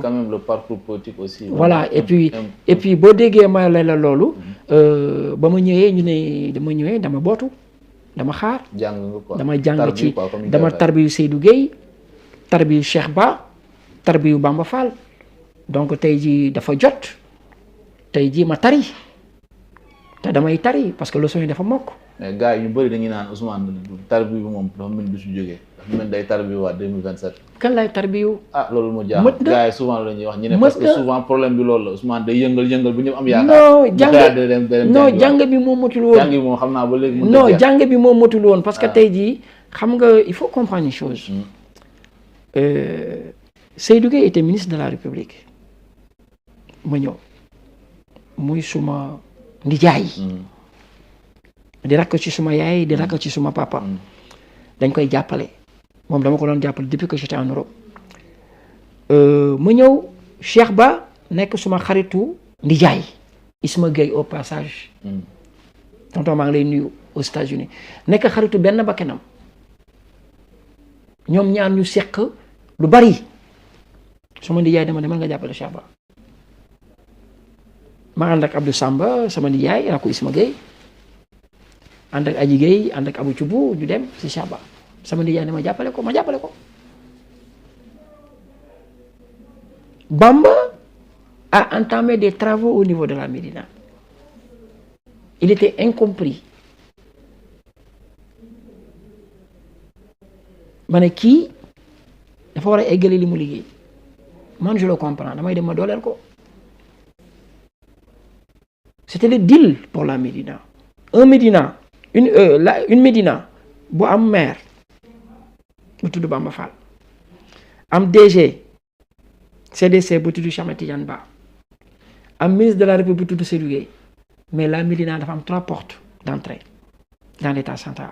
quand même le parcours politique aussi. Voilà, et puis boo déggee ma la loolu ba ma ñëwee ñu ne dama ñëwee dama bootu dama xaar dama jàng ci dama tarbiyu Seydou Gueye tarbiyu Cheikh Ba tarbiyu Bamba Fall donc tey jii dafa jot tey jii ma tari te damay tari parce que leçon yi dafa mokk. mais gars yi ñu bëri dañuy naan Ousmane tarbiyu bi moom dafa mel du si jógee dafa mel day tarbiyu waat 2027. kan lay tarbiyu. loolu moo jaaxal gars yi souvent la ñuy wax ñu ne parce que souvent problème bi loolu la Ousmane day yëngal bu ñu am yaakaar. non jàng bi moo motul woon. jàng bi moom xam naa ba léegi. non jàng bi moo motul woon parce que tey jii xam nga il faut comprendre une chose. Seydou Gueye était ministre de la République ma ñëw muy suma ndijaay. di rakk ci suma yaay di rakk ci suma papa. dañ koy jàppale moom dama ko doon jàppale depuis que j'étais en Europe mu ñëw Cheikh Ba nekk suma xaritu ndijaay Isma Gueye au passage tonton maa ngi lay nuyu aux États-Unis nekk xaritu benn bakkanam ñoom ñaar ñu seq lu bari suma ndijaay dama demal nga jàppale Cheikh Ba ma ànd ak Abdou Samba sama ndijaay rakku Isma Gueye ànd ak Aji Gueye ànd ak Abou Thioubou ñu dem si Cheikh Ba sama nijaay ne ma jàppale ko Bamba a entamé des travaux au niveau de la Médina il était incompris ma ne kii dafa war a eggale li mu liggéey man je le comprends damay dem ma dooleel ko c'était le deal pour la Médina un Médina une Médina bu am maire bu tudd Bamba Fall am DG CDC bu tudd Cheikh Tidiane Ba am ministre de la République bu tudd Seydou Gueye mais la Médina dafa am 3 portes d'entrée dans l'état central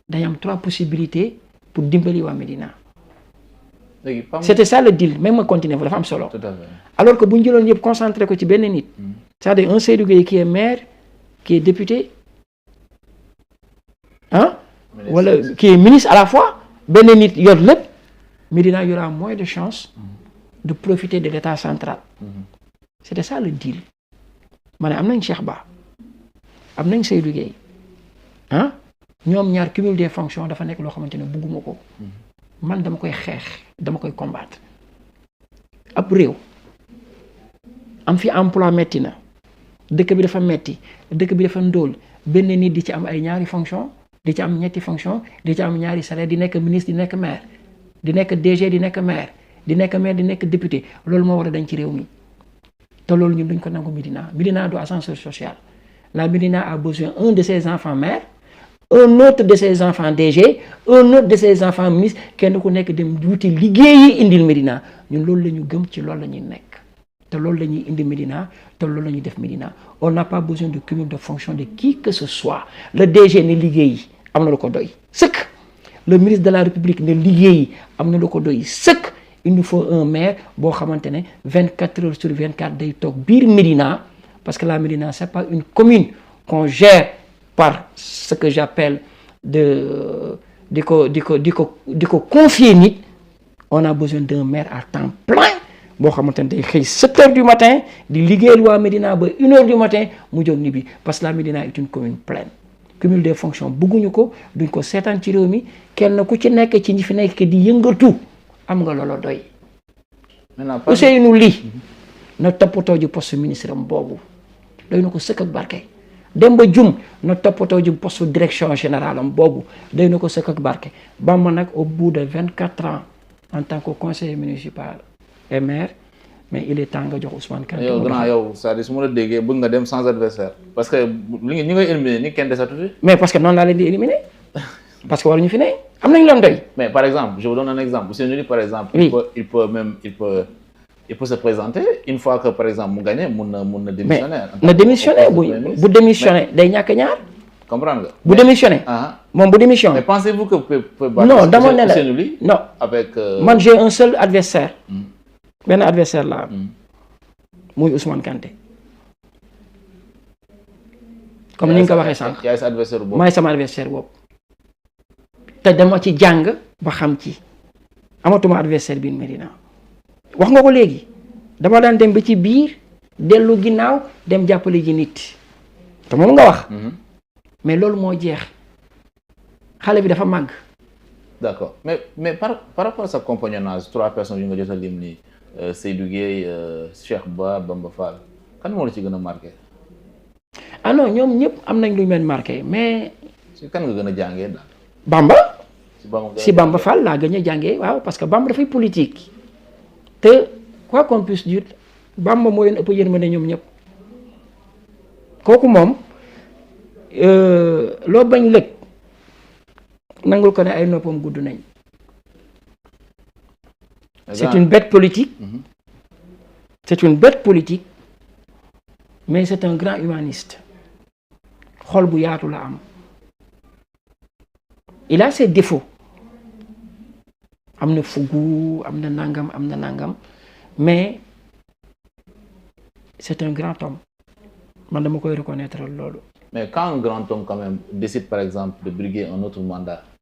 dañu am 3 possibilités pour dimbali waa Médina c'était ça le deal même ma continuer fa dafa am solo alors que bu ñu jëloon yëpp concentré ko ci benn nit c'est-à-dire un Seydou Gueye qui est maire qui est député wala qui est ministre à la fois benn nit yor lépp Médina y aura moins de chances de profiter de l'état central c'était ça le deal ma ne am nañ Cheikh Ba am nañ Seydou Gueye ñoom ñaar cumul des fonctions dafa nekk loo xamante ne bugguma ko man dama koy xeex dama koy combattre ab réew am fi emploi metti na dëkk bi dafa metti dëkk bi dafa ndóol benn nit di ci am ay ñaari fonction di ci am ñetti fonction di ci am ñaari salaire di nekk ministre di nekk maire di nekk DG di nekk maire di nekk député loolu moo war a dañ ci réew mi te loolu ñun duñ ko nangu Médina du ascenseur social la Médina a besoin un de ses enfants maire un autre de ses enfants DG un autre de ses enfants ministre kenn ku nekk dem wuti liggéeyi indil Médina ñun loolu la ñu gëm ci loolu la ñuy nekk te loolu la ñuy indi Médina te loolu la ñuy def Médina on n'a pas besoin de cumul de fonction de qui que ce soit le DG ne liggéeyi am na lu ko doy sëkk le ministre de la République ne liggéeyi am na lu ko doy sëkk il nous faut un maire boo xamante ne 24 heures sur 24 day toog biir Médina parce que la Médina c'est pas une commune qu'on gère par ce que j'appelle di ko confier nit on a besoin d'un maire à temps plein boo xamante ne day xëy 7 heures du matin di liggéeyal waa Médina ba 1 heure du matin mu jóg ñibbi parce que la Médina est une commune pleine cumul des fonctions bugguñu ko duñ ko seetaan ci réew mi kenn ku ci nekk ci ñi fi nekk di yëngatu am nga loola doy Ousseynou Ly na toppatoo ji poste ministre am boobu doy na ko sëkk ak barke Demba Dioum na toppatoo ji poste direction générale am boobu doy na ko sëkk ak barke Bamba nag au bout de 24 ans en tant que conseiller municipal et maire mais il est temps nga jox Ousmane Kanté. yow c'est-à-dire su ma la déggee bëgg nga dem sans adversaire parce que ñi ngay éliminer ni kenn desatu fi. mais parce que noonu laa leen di éliminer parce que waruñu fi ne am nañu leen doy. mais par exemple je vous donne un exemple Ousseynou Ly par exemple. oui il peut se présenter une fois que par exemple mu gagné mun na démissionner. na démissionner bu démissionner day ñàkk ñaar. comprendre nga. bu démissionner. moom bu démission. mais pensez-vous que peut non dama ne la Ousseynou Ly non avec. man j'ai un seul adversaire. benn adversaire la muy Ousmane Kanté comme ni nga ko waxee sànq. yaay sa adversaire boobu maay sama adversaire boobu te dama ci jàng ba xam ci amatuma adversaire biir Médina wax nga ko léegi dama daan dem ba ci biir dellu ginnaaw dem jàppale ji nit te moom nga wax. mais loolu moo jeex xale bi dafa màgg. d'accord mais par rapport à sa compagnonnage 3 personnes yu nga jot a lim nii Seydou Gueye Cheikh Ba Bamba Fall kan moo la ci gën a marqué. ah non ñoom ñëpp am nañ lu ñu leen marqué mais. si kan nga gën a jàngee daal. Bamba. si Bamba Fall laa gën a jàngee waaw parce que Bamba dafay politique te quoi qu'on puisse dire Bamba moo leen ëpp yërmande ñoom ñëpp kooku moom loo bañ lëg nangul ko ne ay noppam gudd nañ. c'est une bête politique. c'est une bête politique mais c'est un grand humaniste xol bu yaatu la am. il a ses défauts am na fugu am na nangam mais c'est un grand homme man dama koy reconnaître loolu. mais quand un grand homme quand même décide par exemple de briguer un autre mandat